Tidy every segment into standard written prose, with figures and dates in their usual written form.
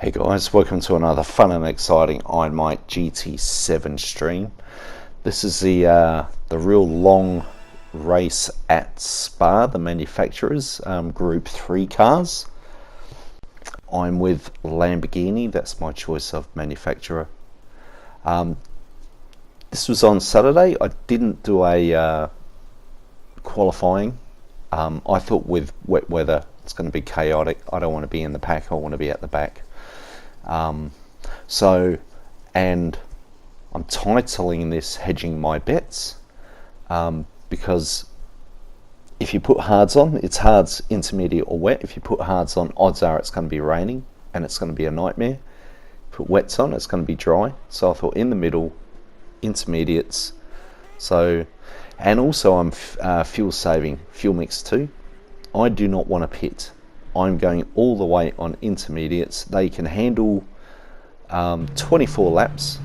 Hey guys, welcome to another fun and exciting Iron Mike GT7 stream. This is the real long race at Spa, the manufacturers, Group 3 cars. I'm with Lamborghini, that's my choice of manufacturer. This was on Saturday. I didn't do a qualifying. I thought with wet weather it's going to be chaotic. I don't want to be in the pack, I want to be at the back. And I'm titling this Hedging My Bets, because if you put hards on, it's hards, intermediate or wet. If you put hards on, odds are it's going to be raining and it's going to be a nightmare. Put wets on, it's going to be dry. So I thought in the middle, intermediates. So, and also I'm fuel saving, fuel mix too. I do not want to pit. I'm going all the way on intermediates. They can handle 24 laps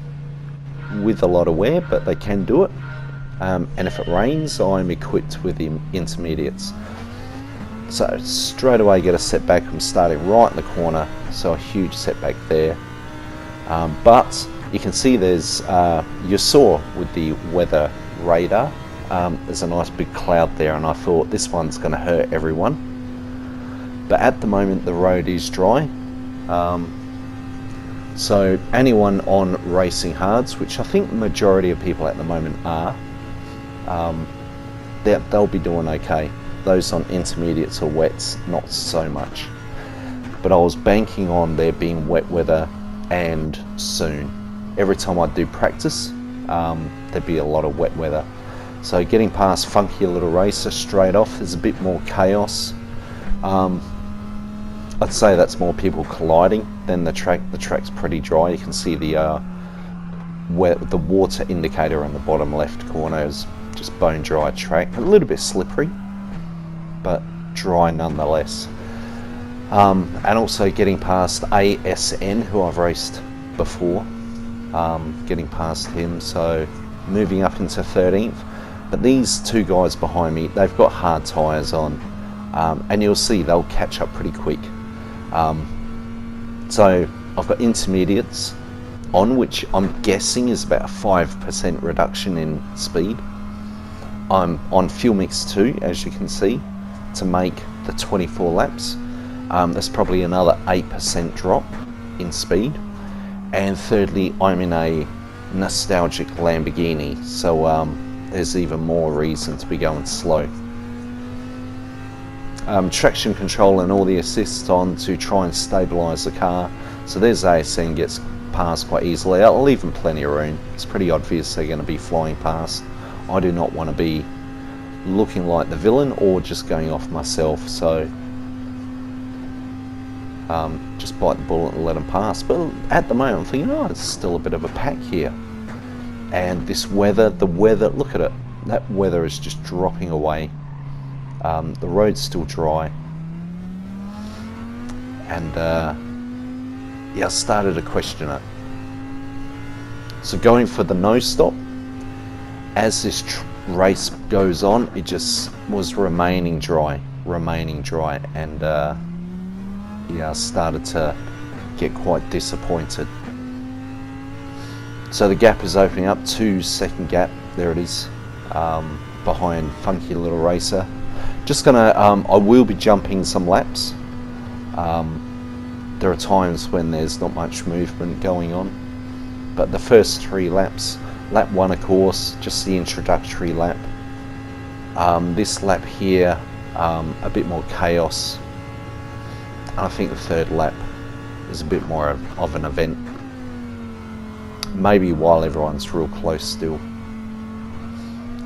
with a lot of wear, but they can do it. And if it rains, I'm equipped with the intermediates. So straight away get a setback. I'm starting right in the corner, so a huge setback there. But you can see there's, you saw with the weather radar, there's a nice big cloud there, and I thought this one's going to hurt everyone. But at the moment the road is dry, so anyone on racing hards, which I think the majority of people at the moment are, they'll be doing okay. Those on intermediates or wets, not so much. But I was banking on there being wet weather and soon. Every time I do practice, there'd be a lot of wet weather. So getting past Funky Little Racer straight off, there's a bit more chaos. I'd say that's more people colliding than the track. The track's pretty dry. You can see the water indicator on the bottom left corner is just bone dry track. A little bit slippery, but dry nonetheless. And also getting past ASN, who I've raced before. Getting past him, so moving up into 13th. But these two guys behind me, they've got hard tyres on, and you'll see they'll catch up pretty quick. So I've got intermediates on, which I'm guessing is about a 5% reduction in speed. I'm on fuel mix 2, as you can see, to make the 24 laps. That's probably another 8% drop in speed. And thirdly, I'm in a nostalgic Lamborghini, so there's even more reason to be going slow. Traction control and all the assists on to try and stabilise the car. So there's ASN, gets past quite easily. I'll leave them plenty of room. It's pretty obvious they're going to be flying past. I do not want to be looking like the villain or just going off myself, so just bite the bullet and let them pass. But at the moment I'm thinking, oh, there's still a bit of a pack here. And this weather, the weather, look at it. That weather is just dropping away. The road's still dry, and yeah, I started to question it. So going for the no stop, as this race goes on, it just was remaining dry, and yeah, I started to get quite disappointed. So the gap is opening up, 2-second gap, there it is, behind Funky Little Racer. Just gonna, I will be jumping some laps. There are times when there's not much movement going on, but the first 3 laps, lap 1 of course, just the introductory lap. This lap here, a bit more chaos. And I think the 3rd lap is a bit more of an event. Maybe while everyone's real close still.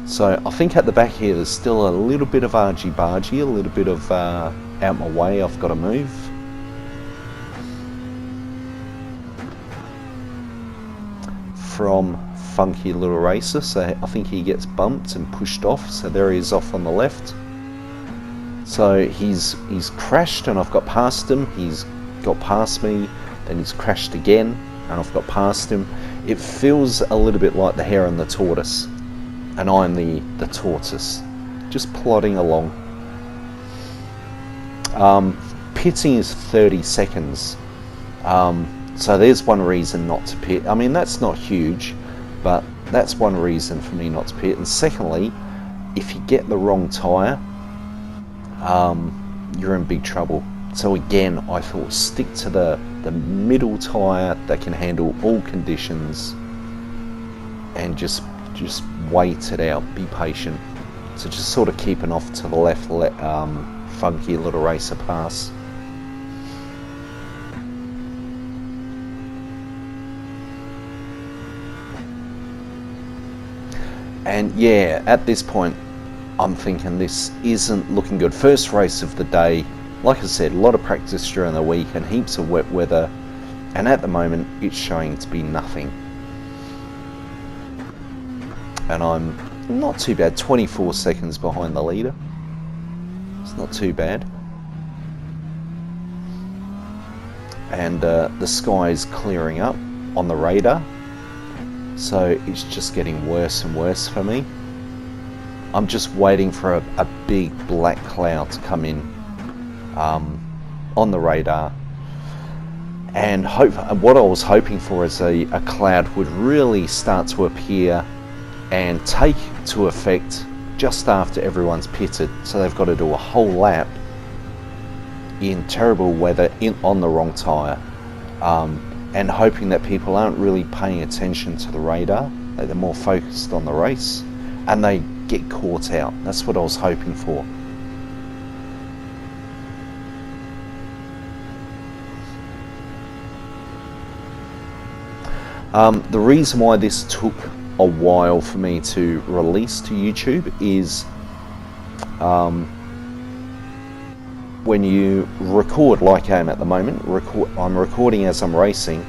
So I think at the back here there's still a little bit of argy-bargy, a little bit of out my way, I've got to move. From Funky Little Racer, so I think he gets bumped and pushed off, so there he is off on the left. So he's crashed and I've got past him, he's got past me, then he's crashed again and I've got past him. It feels a little bit like the hare and the tortoise. And I'm the tortoise, just plodding along. Pitting is 30 seconds. So there's one reason not to pit. I mean, that's not huge, but that's one reason for me not to pit. And secondly, if you get the wrong tyre, you're in big trouble. So again, I thought stick to the middle tyre that can handle all conditions, and just wait it out, be patient. So just sort of keeping off to the left, funky little racer pass. And yeah, at this point, I'm thinking this isn't looking good. First race of the day, like I said, a lot of practice during the week and heaps of wet weather, and at the moment it's showing to be nothing. And I'm not too bad, 24 seconds behind the leader. It's not too bad. And the sky is clearing up on the radar, so it's just getting worse and worse for me. I'm just waiting for a big black cloud to come in on the radar, and what I was hoping for is a cloud would really start to appear and take to effect just after everyone's pitted, so they've got to do a whole lap in terrible weather on the wrong tyre, and hoping that people aren't really paying attention to the radar, that they're more focused on the race and they get caught out. That's what I was hoping for. The reason why this took a while for me to release to YouTube is when you record like I am at the moment, I'm recording as I'm racing,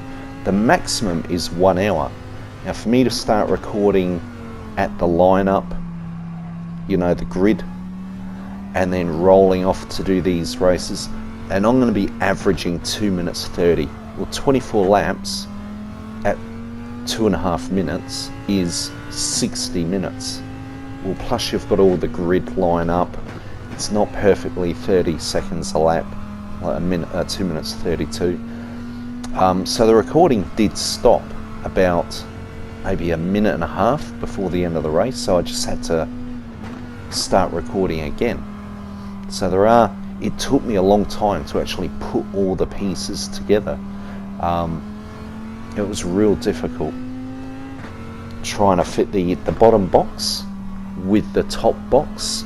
the maximum is 1 hour. Now for me to start recording at the lineup, you know, the grid, and then rolling off to do these races, and I'm going to be averaging 2 minutes 30. Well, 24 laps at 2.5 minutes is 60 minutes. Well, plus you've got all the grid line up. It's not perfectly 30 seconds a lap, like 2 minutes 32. So the recording did stop about maybe a minute and a half before the end of the race, so I just had to start recording again. So it took me a long time to actually put all the pieces together. It was real difficult trying to fit the bottom box with the top box,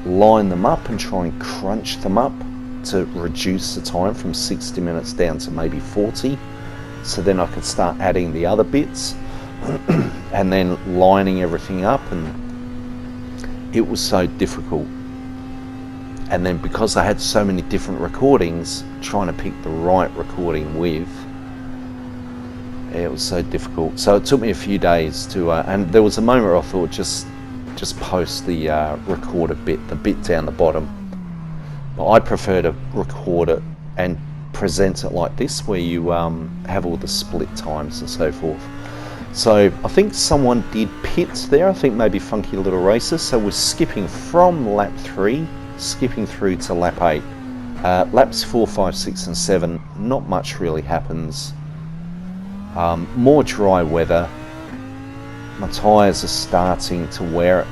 line them up and try and crunch them up to reduce the time from 60 minutes down to maybe 40, so then I could start adding the other bits and then lining everything up, and it was so difficult. And then because I had so many different recordings, trying to pick the right recording with, it was so difficult. So it took me a few days to, and there was a moment where I thought just post the recorded bit, the bit down the bottom. But I prefer to record it and present it like this, where you have all the split times and so forth. So I think someone did pit there, I think maybe Funky Little Racer, so we're skipping from lap 3, skipping through to lap 8. Laps 4, 5, 6 and 7, not much really happens. More dry weather. My tyres are starting to wear,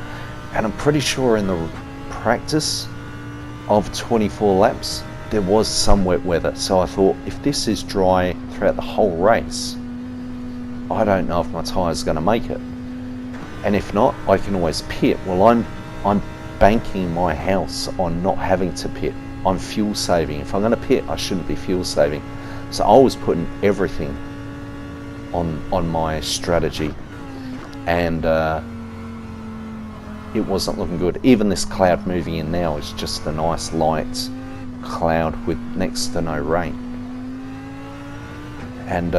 and I'm pretty sure in the practice of 24 laps there was some wet weather, so I thought if this is dry throughout the whole race, I don't know if my tyre's going to make it, and if not, I can always pit. Well, I'm banking my house on not having to pit. I'm fuel saving. If I'm going to pit, I shouldn't be fuel saving, so I was putting everything on my strategy, and it wasn't looking good. Even this cloud moving in now is just a nice light cloud with next to no rain. And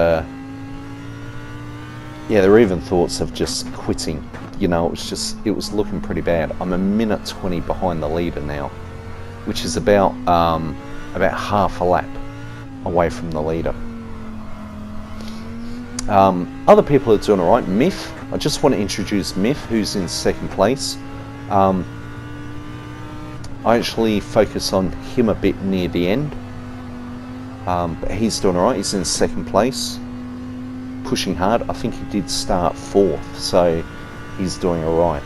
yeah, there were even thoughts of just quitting. You know, it was looking pretty bad. I'm a minute 20 behind the leader now, which is about half a lap away from the leader. Other people are doing alright. Myth, I just want to introduce Myth, who's in second place. I actually focus on him a bit near the end. But he's doing alright. He's in second place, pushing hard. I think he did start fourth, so he's doing alright.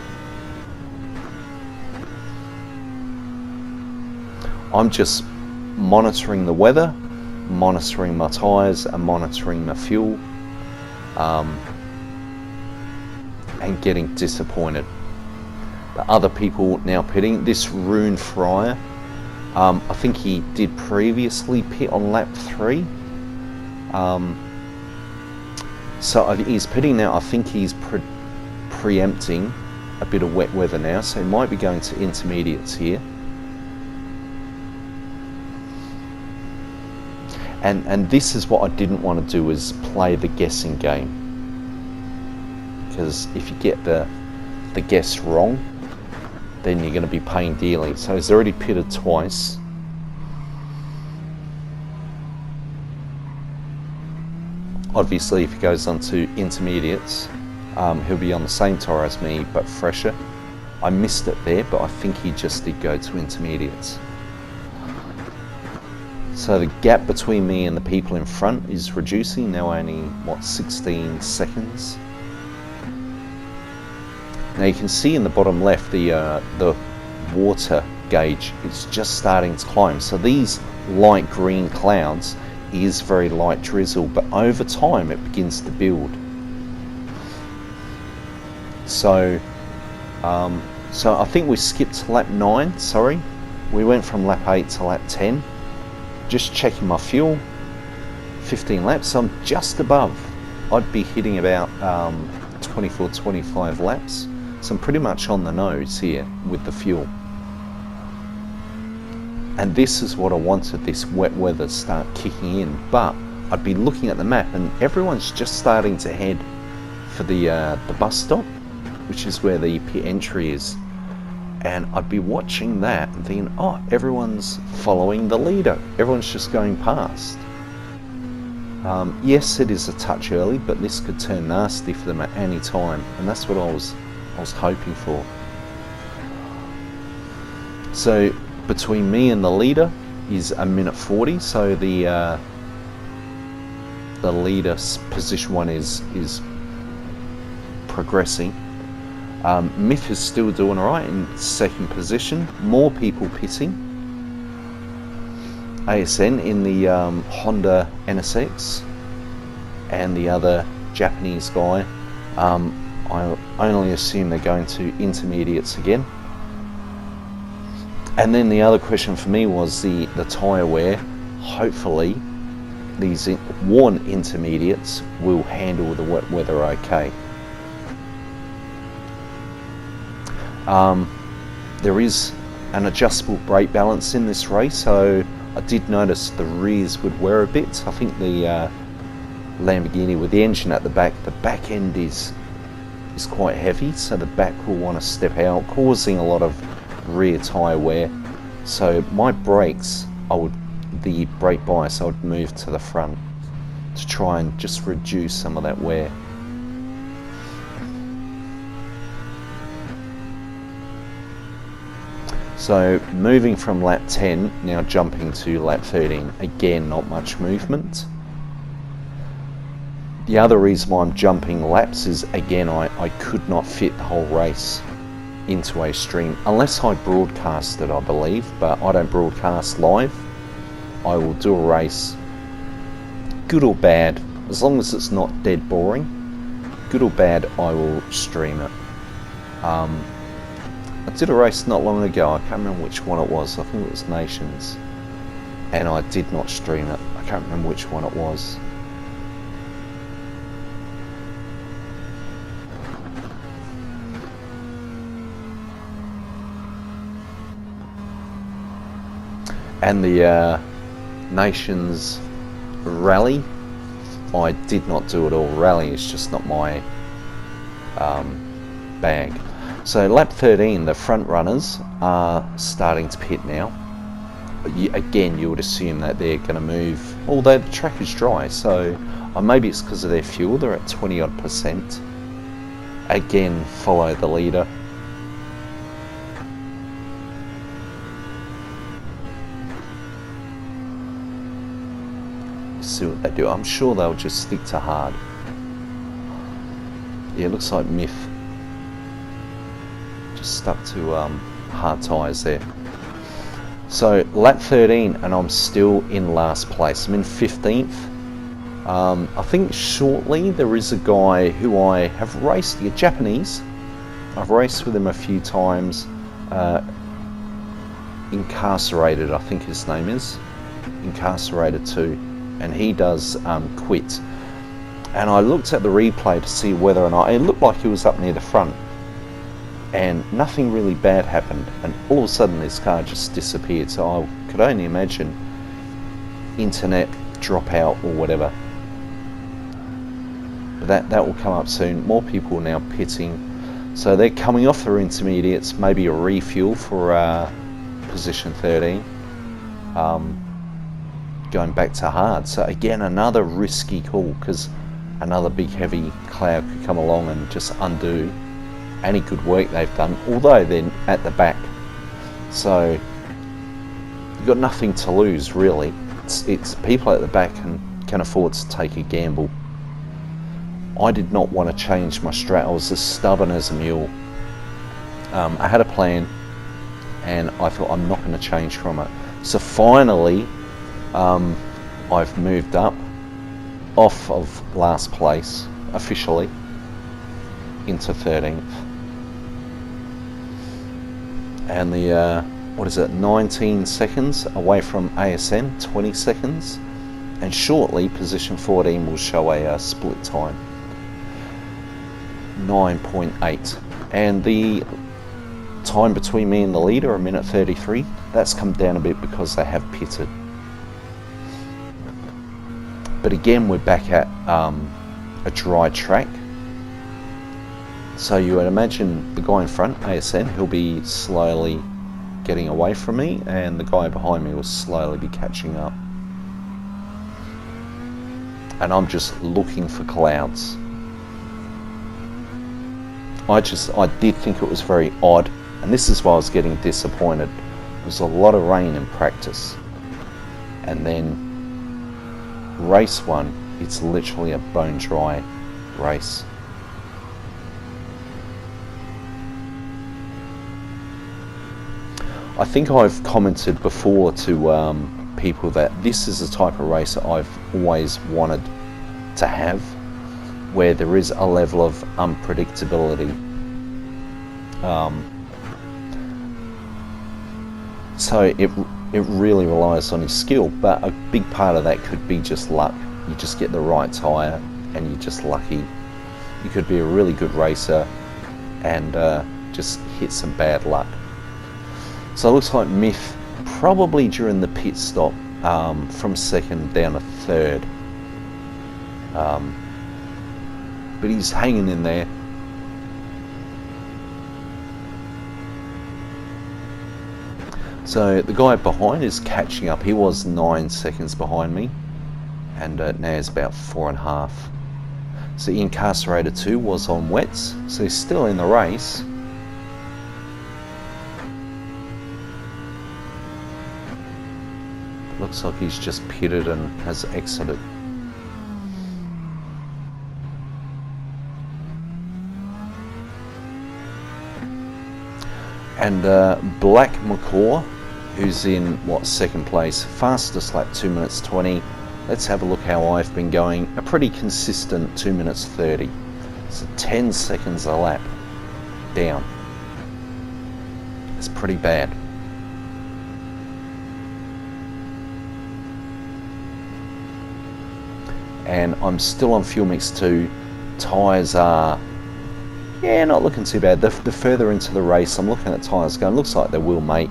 I'm just monitoring the weather, monitoring my tyres and monitoring my fuel, and getting disappointed. But other people now pitting. This Rune Fryer, I think he did previously pit on lap 3. So he's pitting now. I think he's preempting a bit of wet weather now, so he might be going to intermediates here. And this is what I didn't want to do, is play the guessing game, because if you get the guess wrong, then you're going to be paying dearly. So he's already pitted twice. Obviously, if he goes on to intermediates, he'll be on the same tyre as me, but fresher. I missed it there, but I think he just did go to intermediates. So the gap between me and the people in front is reducing, now only, 16 seconds. Now you can see in the bottom left the water gauge is just starting to climb. So these light green clouds is very light drizzle, but over time it begins to build. So I think we skipped lap 9, sorry. We went from lap 8 to lap 10. Just checking my fuel, 15 laps, so I'm just above. I'd be hitting about 24, 25 laps. So I'm pretty much on the nose here with the fuel. And this is what I wanted, this wet weather start kicking in. But I'd be looking at the map and everyone's just starting to head for the bus stop, which is where the pit entry is. And I'd be watching that and thinking, oh, everyone's following the leader. Everyone's just going past. Yes, it is a touch early, but this could turn nasty for them at any time. And that's what I was hoping for. So between me and the leader is a minute 40. So the leader's position 1 is progressing. Myth is still doing alright in second position. More people pitting. ASN in the Honda NSX, and the other Japanese guy, I only assume they're going to intermediates again. And then the other question for me was the tyre wear. Hopefully these worn intermediates will handle the wet weather okay. There is an adjustable brake balance in this race, so I did notice the rears would wear a bit. I think the Lamborghini with the engine at the back end is quite heavy, so the back will want to step out, causing a lot of rear tyre wear. So my brakes, the brake bias, I would move to the front to try and just reduce some of that wear. So moving from lap 10, now jumping to lap 13, again not much movement. The other reason why I'm jumping laps is, again, I could not fit the whole race into a stream, unless I broadcast it, I believe, but I don't broadcast live. I will do a race, good or bad, as long as it's not dead boring, good or bad, I will stream it. I did a race not long ago, I can't remember which one it was, I think it was Nations, and I did not stream it. I can't remember which one it was. And the Nations rally, I did not do it all. Rally is just not my bag. So lap 13, the front runners are starting to pit now. Again, you would assume that they're going to move, although the track is dry, so maybe it's because of their fuel, they're at 20 odd %. Again, follow the leader. see what they do. I'm sure they'll just stick to hard. Yeah, it looks like Myth just stuck to hard tyres there. So lap 13 and I'm still in last place. I'm in 15th. I think shortly there is a guy who I have raced, a Japanese. I've raced with him a few times. Incarcerated, I think his name is. Incarcerated 2. And he does quit. And I looked at the replay to see whether or not, it looked like he was up near the front. And nothing really bad happened. And all of a sudden this car just disappeared. So I could only imagine internet dropout or whatever. But that will come up soon. More people now pitting. So they're coming off their intermediates, maybe a refuel for position 13. Going back to hard. So again, another risky call, because another big heavy cloud could come along and just undo any good work they've done, although they're at the back. So you've got nothing to lose really. It's people at the back can afford to take a gamble. I did not want to change my strat. I was as stubborn as a mule. I had a plan and I thought I'm not going to change from it. So finally I've moved up off of last place officially into 13th. And the what is it, 19 seconds away from ASN, 20 seconds, and shortly position 14 will show a split time, 9.8, and the time between me and the leader, a minute 33, that's come down a bit because they have pitted. But again, we're back at a dry track. So you would imagine the guy in front, ASN, he'll be slowly getting away from me, and the guy behind me will slowly be catching up. And I'm just looking for clouds. I did think it was very odd, and this is why I was getting disappointed. There was a lot of rain in practice, and then race 1, it's literally a bone dry race. I think I've commented before to people that this is the type of race that I've always wanted to have, where there is a level of unpredictability. So it really relies on his skill, but a big part of that could be just luck. You just get the right tyre and you're just lucky. You could be a really good racer and just hit some bad luck. So it looks like Myth probably during the pit stop from second down to third. But he's hanging in there. So the guy behind is catching up. He was 9 seconds behind me, and now he's about 4.5. So Incarcerated 2 was on wets, so he's still in the race. Looks like he's just pitted and has exited. And Black McCaw, who's in second place, fastest lap 2 minutes 20. Let's have a look how I've been going. A pretty consistent 2 minutes 30. So 10 seconds a lap down. It's pretty bad. And I'm still on fuel mix 2. Tyres are, not looking too bad. The further into the race, I'm looking at tyres going, looks like they will make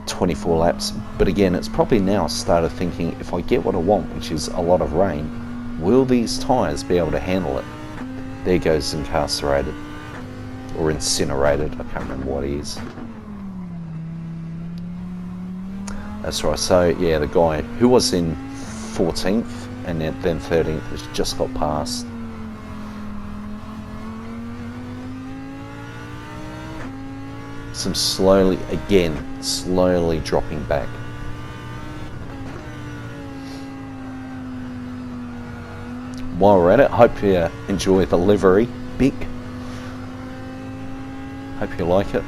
24 laps. But again, it's probably now I started thinking, if I get what I want, which is a lot of rain, will these tyres be able to handle it? There goes Incarcerated. Or Incinerated, I can't remember what he is. That's right, so yeah, the guy who was in 14th and then 13th has just got past. Some slowly dropping back. while we're at it, hope you enjoy the livery. Big. Hope you like it.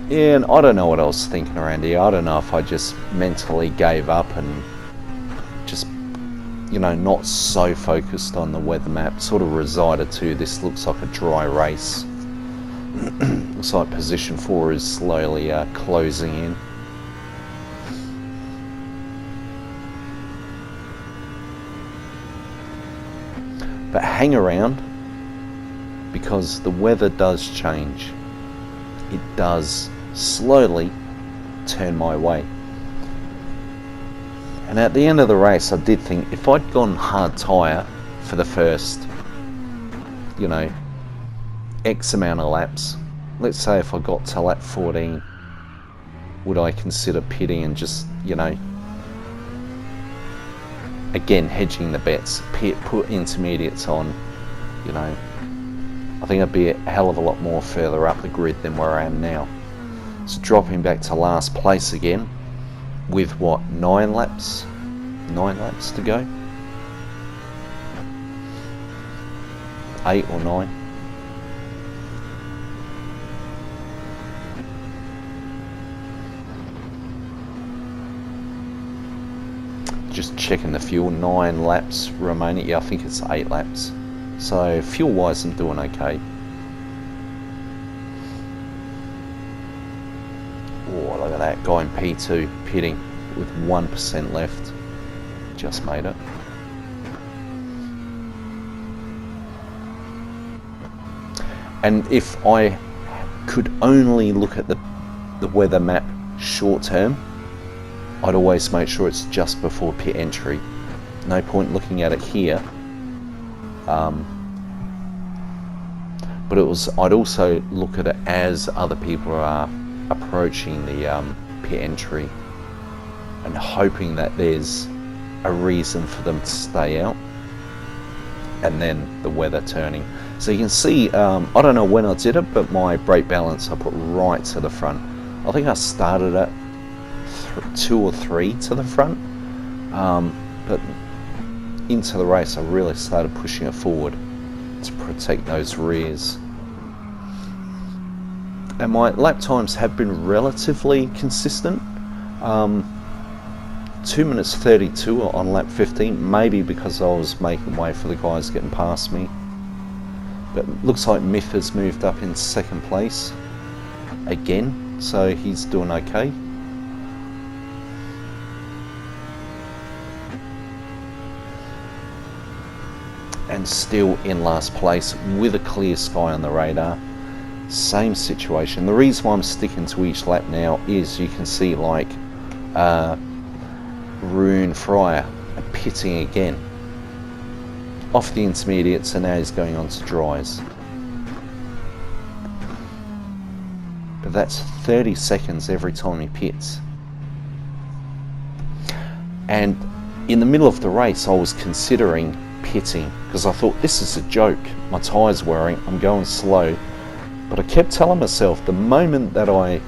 Yeah, and I don't know what I was thinking around here. I don't know if I just mentally gave up and just, you know, not so focused on the weather map, sort of resigned to this looks like a dry race. Looks like position 4 is slowly closing in. But hang around, because the weather does change. It does slowly turn my way. And at the end of the race, I did think if I'd gone hard tyre for the first, you know, X amount of laps, let's say if I got to lap 14, would I consider pitting and just, you know, again, hedging the bets, put intermediates on, you know, I think I'd be a hell of a lot more further up the grid than where I am now. So dropping back to last place again with what, 9 laps to go? 8 or 9. Just checking the fuel, 9 laps remaining. Yeah, I think it's 8 laps. So fuel wise I'm doing okay. Oh, look at that guy in P2 pitting with 1% left. Just made it. And if I could only look at the weather map short term, I'd always make sure it's just before pit entry. No point looking at it here. But I'd also look at it as other people are approaching the pit entry and hoping that there's a reason for them to stay out, and then the weather turning. So you can see, I don't know when I did it, but my brake balance I put right to the front. I think I started at 2 or 3 to the front, but into the race I really started pushing it forward to protect those rears. And my lap times have been relatively consistent. 2 minutes 32 on lap 15, maybe because I was making way for the guys getting past me. But looks like Miff has moved up in 2nd place again, so he's doing okay. And still in last place with a clear sky on the radar. Same situation. The reason why I'm sticking to each lap now is you can see like Rune Fryer pitting again off the intermediates, and now he's going on to dries. But that's 30 seconds every time he pits. And in the middle of the race I was considering pitting because I thought this is a joke, my tyre's wearing, I'm going slow. But I kept telling myself the moment that I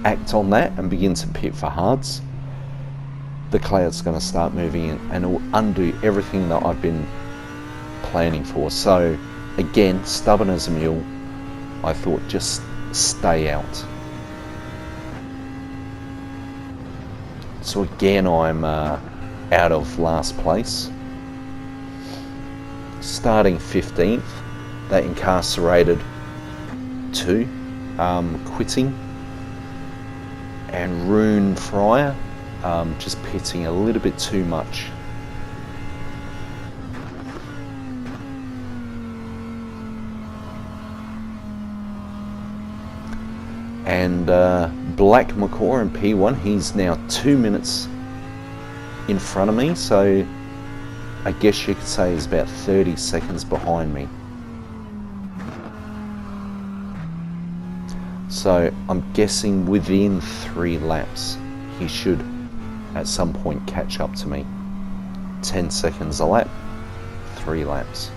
act on that and begin to pit for hards, the cloud's going to start moving in and it will undo everything that I've been planning for. So again, stubborn as a mule, I thought just stay out. So again I'm out of last place. Starting 15th, they incarcerated 2 quitting, and Rune Fryer just pitting a little bit too much. And Black McCaw in P1, he's now 2 minutes in front of me, so I guess you could say he's about 30 seconds behind me. So I'm guessing within 3 laps he should at some point catch up to me. 10 seconds a lap, 3 laps.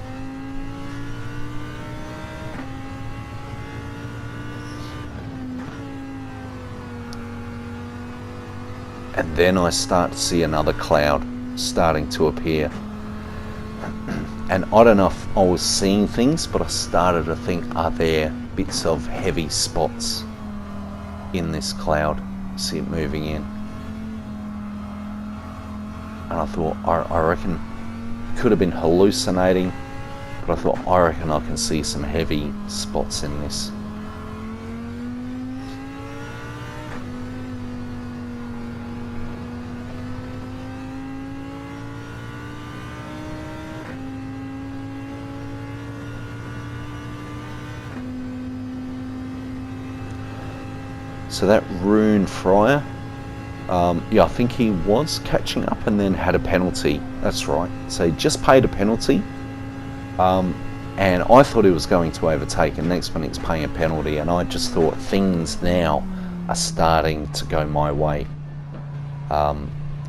And then I start to see another cloud starting to appear. And I don't know if I was seeing things, but I started to think, are there bits of heavy spots in this cloud? See it moving in. And I thought, I reckon it could have been hallucinating, but I thought, I reckon I can see some heavy spots in this. So that Rune Fryer, yeah, I think he was catching up and then had a penalty. That's right. So he just paid a penalty, and I thought he was going to overtake, and next minute he's paying a penalty, and I just thought things now are starting to go my way.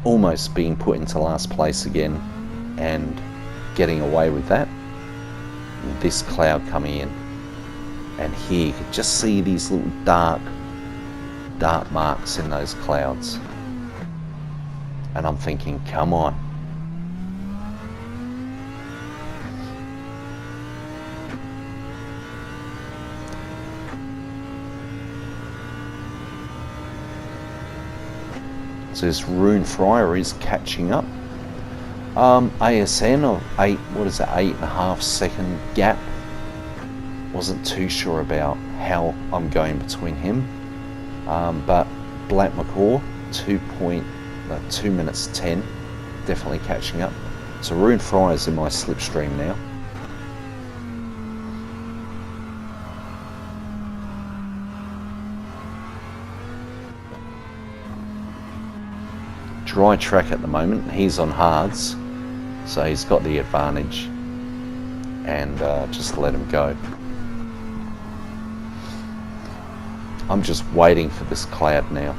Almost being put into last place again and getting away with that. And this cloud coming in, and here you could just see these little dark marks in those clouds, and I'm thinking, come on. So this Rune Fryer is catching up. ASN of 8.5 second gap. Wasn't too sure about how I'm going between him. But Black Macaw, 2 minutes 10, definitely catching up. So Rune Fryer's in my slipstream now. Dry track at the moment, he's on hards, so he's got the advantage, and just let him go. I'm just waiting for this cloud now.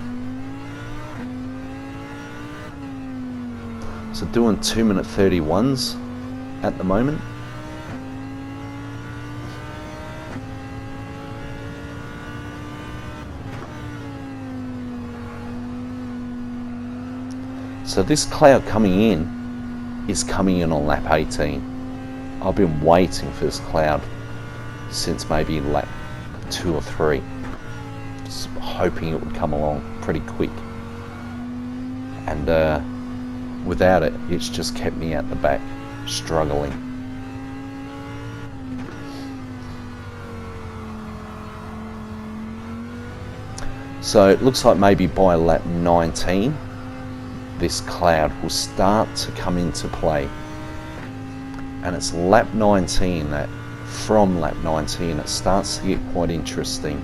So doing 2 minute 31s at the moment. So this cloud coming in is coming in on lap 18. I've been waiting for this cloud since maybe lap 2 or 3. Just hoping it would come along pretty quick, and without it, it's just kept me at the back struggling. So it looks like maybe by lap 19 this cloud will start to come into play, and it's lap 19 that from lap 19 it starts to get quite interesting.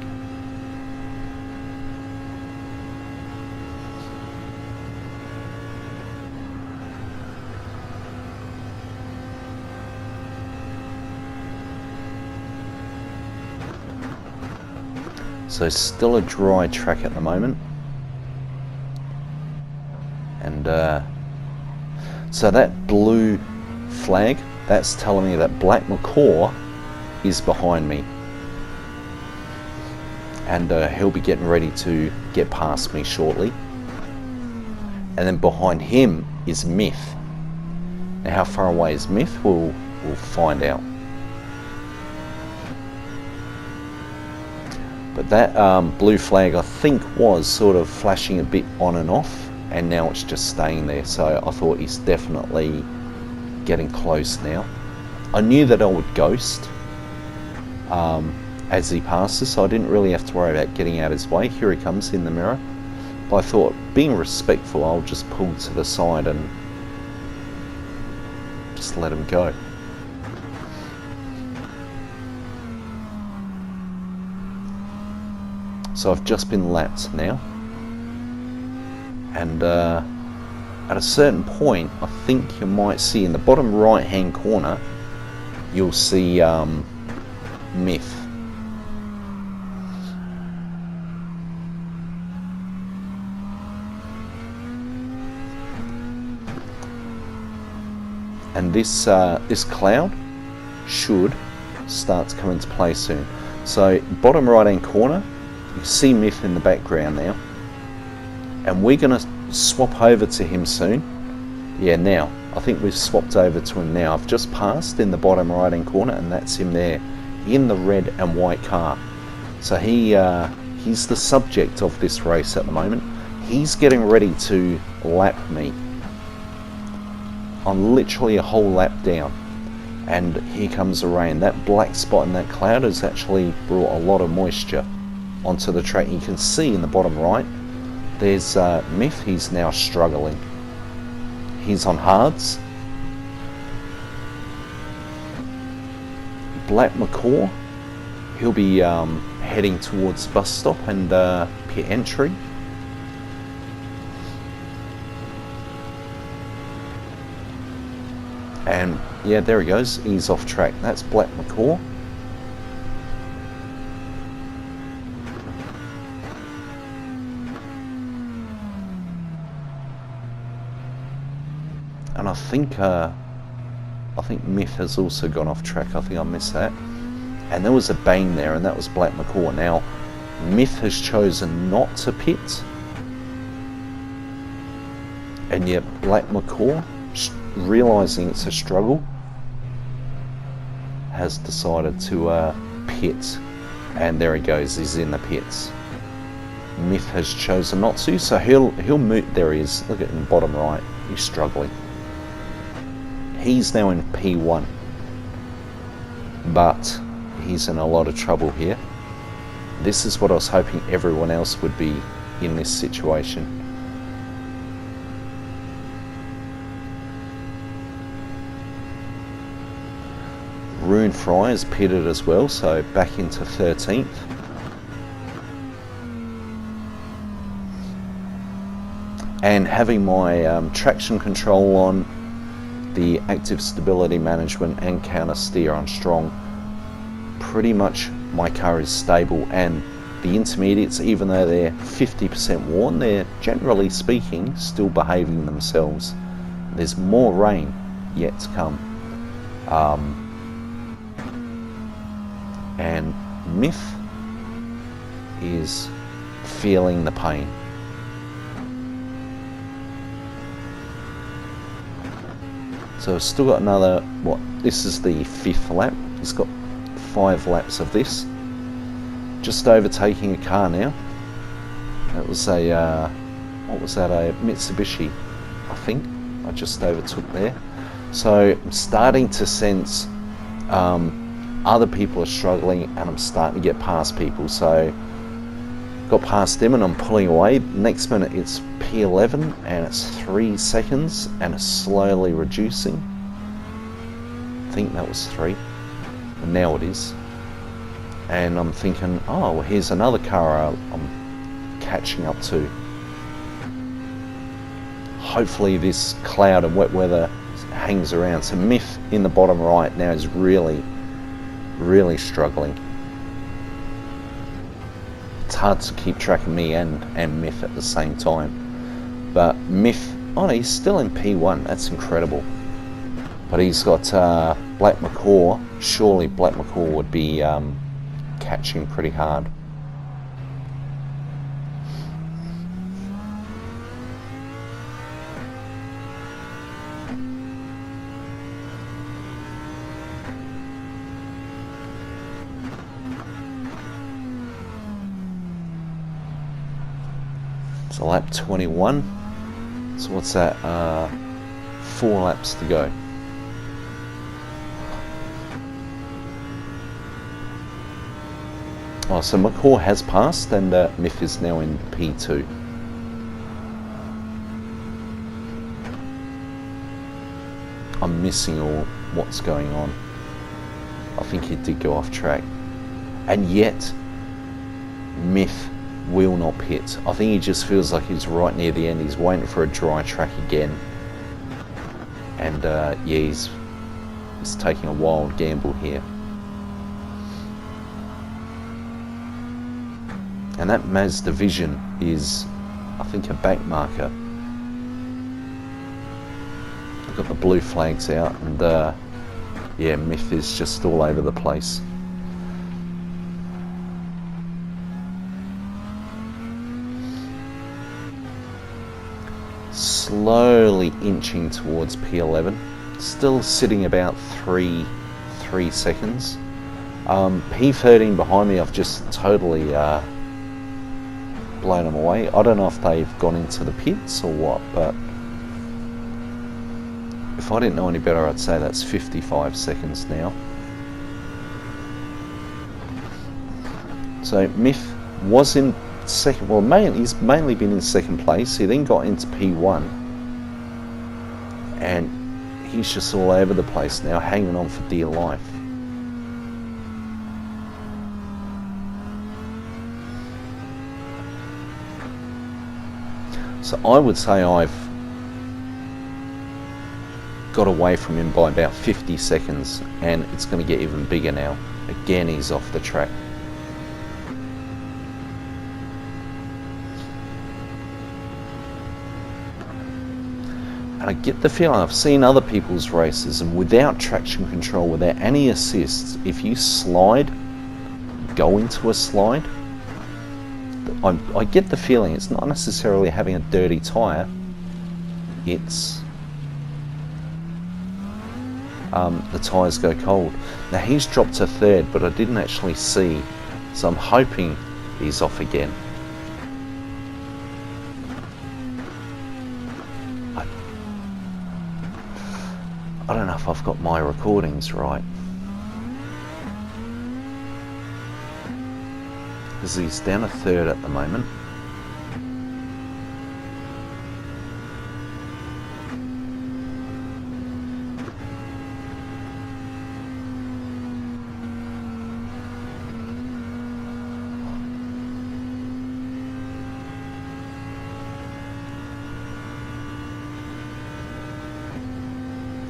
So still a dry track at the moment, and so that blue flag, that's telling me that Black Macaw is behind me, and he'll be getting ready to get past me shortly. And then behind him is Myth. Now how far away is Myth? We'll find out. But that blue flag, I think, was sort of flashing a bit on and off, and now it's just staying there. So I thought he's definitely getting close now. I knew that I would ghost as he passes, so I didn't really have to worry about getting out his way. Here he comes in the mirror. But I thought, being respectful, I'll just pull to the side and just let him go. So I've just been lapped now, and at a certain point I think you might see in the bottom right hand corner, you'll see Myth. And this cloud should start to come into play soon. So bottom right hand corner, you can see Myth in the background now, and we're going to swap over to him soon. Yeah, now. I think we've swapped over to him now. I've just passed in the bottom right hand corner, and that's him there in the red and white car. So he's the subject of this race at the moment. He's getting ready to lap me. I'm literally a whole lap down, and here comes the rain. That black spot in that cloud has actually brought a lot of moisture onto the track. You can see in the bottom right, there's Myth. He's now struggling. He's on hards. Black McCaw, he'll be heading towards bus stop and pit entry. And yeah, there he goes. He's off track. That's Black McCaw. And I think Myth has also gone off track. I think I missed that. And there was a bang there, and that was Black McCaw. Now, Myth has chosen not to pit, and yet Black McCaw, realising it's a struggle, has decided to pit. And there he goes. He's in the pits. Myth has chosen not to, so he'll move. There he is. Look at him, bottom right. He's struggling. He's now in P1, but he's in a lot of trouble here. This is what I was hoping everyone else would be in this situation. Rune Fry is pitted as well, so back into 13th. And having my traction control on, the active stability management and counter steer on strong, pretty much my car is stable. And the intermediates, even though they're 50% worn, they're generally speaking still behaving themselves. There's more rain yet to come. And Myth is feeling the pain. So I've still got another, this is the 5th lap. He's got 5 laps of this. Just overtaking a car now. That was a, what was that, a Mitsubishi, I think. I just overtook there. So I'm starting to sense other people are struggling, and I'm starting to get past people. So got past them and I'm pulling away. Next minute it's P11 and it's 3 seconds and it's slowly reducing. I think that was 3, and now it is. And I'm thinking, oh, well, here's another car I'm catching up to. Hopefully this cloud and wet weather hangs around. So Myth in the bottom right now is really struggling. It's hard to keep track of me and Myth at the same time. But Myth, oh no, he's still in P1. That's incredible. But he's got Black McCaw. Surely Black McCaw would be catching pretty hard. So lap 21. So what's that? 4 laps to go. Oh, so McCaw has passed, and Myth is now in P2. I'm missing all what's going on. I think he did go off track. And yet, Myth will not pit. I think he just feels like he's right near the end. He's waiting for a dry track again. And yeah, he's taking a wild gamble here. And that Mazda Vision is, I think, a back marker. I've got the blue flags out, and yeah, Myth is just all over the place. slowly inching towards P11, still sitting about 3 seconds. P13 behind me, I've just totally blown them away. I don't know if they've gone into the pits or what, but if I didn't know any better, I'd say that's 55 seconds now. So Myth was in second, well, he's mainly been in second place. He then got into P1, and he's just all over the place now, hanging on for dear life. So I would say I've got away from him by about 50 seconds, and it's going to get even bigger now. Again, he's off the track. And I get the feeling, I've seen other people's races, and without traction control, without any assists, if you slide, go into a slide, I get the feeling it's not necessarily having a dirty tyre, it's the tyres go cold. Now he's dropped to third, but I didn't actually see, so I'm hoping he's off again. I don't know if I've got my recordings right, because he's down a third at the moment.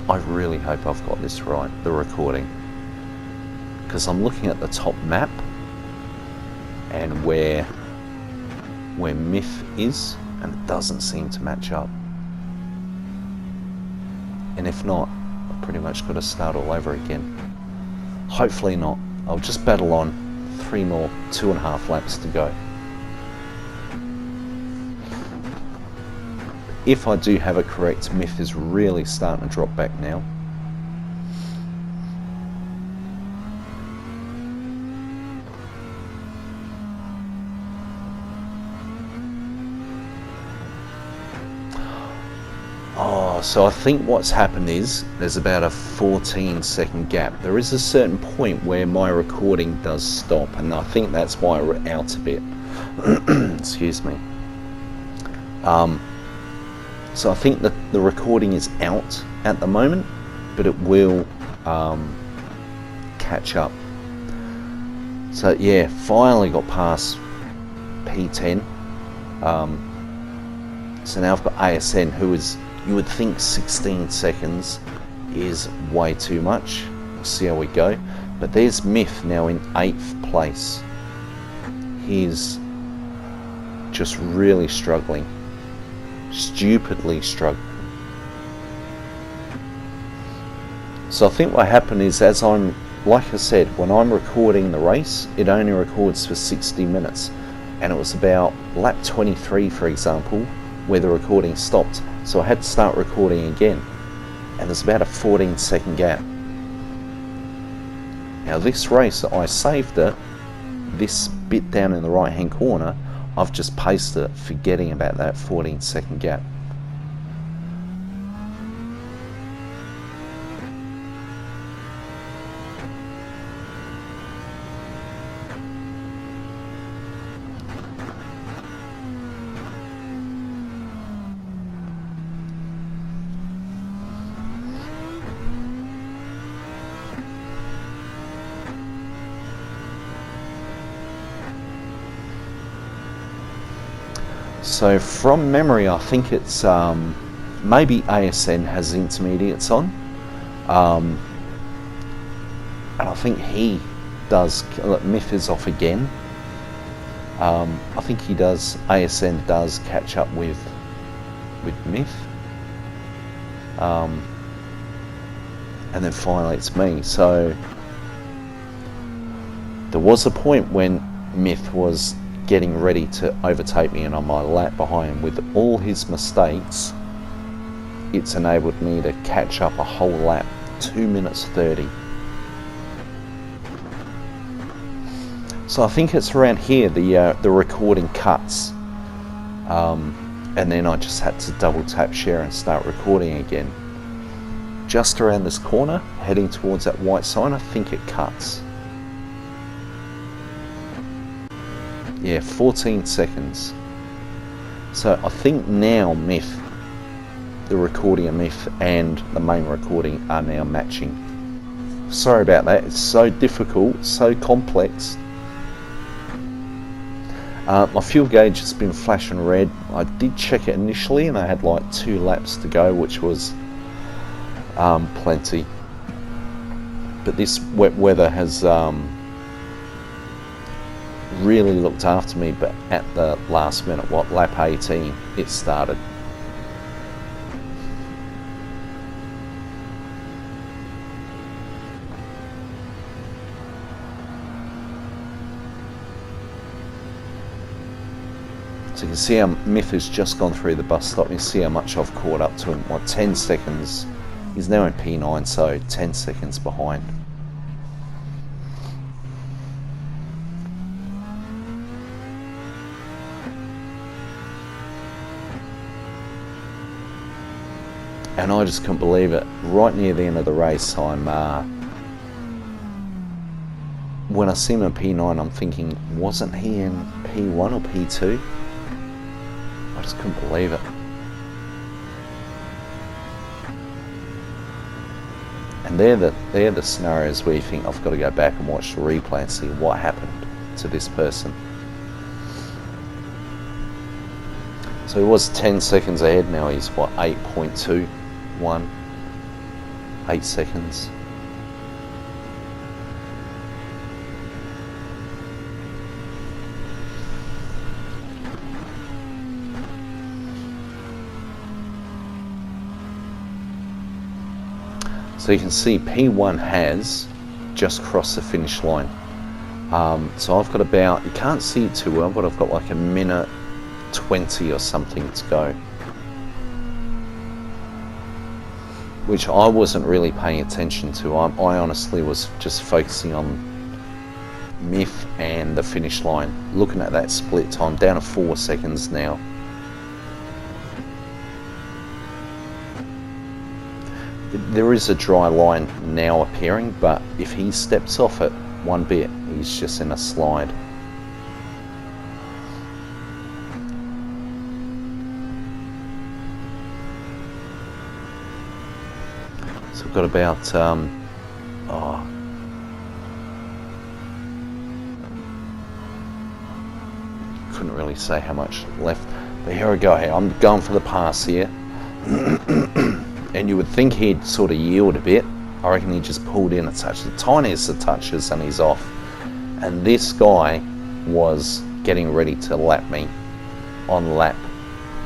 I really hope I've got this right, the recording, because I'm looking at the top map and where Myth is, and it doesn't seem to match up. And if not, I've pretty much got to start all over again. Hopefully not. I'll just battle on. 3 more 2.5 laps to go. If I do have it correct, Myth is really starting to drop back now. Oh, so I think what's happened is there's about a 14-second gap. There is a certain point where my recording does stop, and I think that's why we're out a bit. Excuse me. So I think that the recording is out at the moment, but it will catch up. So yeah, finally got past P10. So now I've got ASN, who is, you would think 16 seconds is way too much. We'll see how we go. But there's Myth now in 8th place. He's just really struggling. Stupidly struggling. So I think what happened is, as I'm, like I said, when I'm recording the race, it only records for 60 minutes. And it was about lap 23, for example, where the recording stopped. So I had to start recording again. And there's about a 14-second gap. Now this race, I saved it, this bit down in the right hand corner, I've just pasted it, forgetting about that 14-second gap. So from memory, I think it's maybe ASN has intermediates on, and I think he does. Myth is off again. I think he does. ASN does catch up with Myth, and then finally it's me. So there was a point when Myth was getting ready to overtake me, and on my lap behind him with all his mistakes. it's enabled me to catch up a whole lap, 2 minutes 30. So I think it's around here the recording cuts, and then I just had to double tap share and start recording again. Just around this corner, heading towards that white sign, I think it cuts. Yeah, 14 seconds. So I think now the recording of Myth and the main recording are now matching. Sorry about that, it's so difficult, so complex. My fuel gauge has been flashing red. I did check it initially and I had like 2 laps to go, which was plenty. But this wet weather has really looked after me, but at the last minute, lap 18, it started. So you can see how Myth has just gone through the bus stop. You see how much I've caught up to him. 10 seconds. He's now in P9, so 10 seconds behind. And I just couldn't believe it. Right near the end of the race, when I see him in P9, I'm thinking, wasn't he in P1 or P2? I just couldn't believe it. And they're the scenarios where you think, I've got to go back and watch the replay and see what happened to this person. So he was 10 seconds ahead, now he's 8.21, 8 seconds. So you can see P1 has just crossed the finish line. So I've got about, you can't see it too well, but I've got like a minute 20 or something to go. Which I wasn't really paying attention to. I honestly was just focusing on Myth and the finish line. Looking at that split time, down to 4 seconds now. There is a dry line now appearing, but if he steps off it one bit, he's just in a slide. So we've got about, couldn't really say how much left, but here we go. Here, I'm going for the pass here. And you would think he'd sort of yield a bit. I reckon he just pulled in a touch, the tiniest of touches, and he's off. And this guy was getting ready to lap me on lap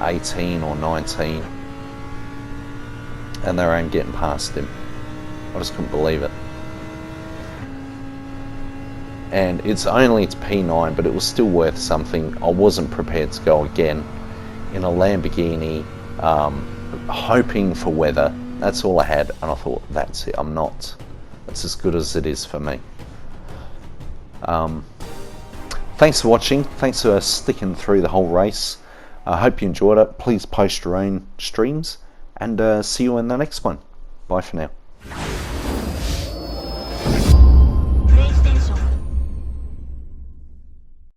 18 or 19. And there I am getting past him. I just couldn't believe it. And it's only to P9, but it was still worth something. I wasn't prepared to go again in a Lamborghini, hoping for weather. That's all I had, and I thought, that's it. That's as good as it is for me. Thanks for watching. Thanks for sticking through the whole race. I hope you enjoyed it. Please post your own streams, and see you in the next one. Bye for now.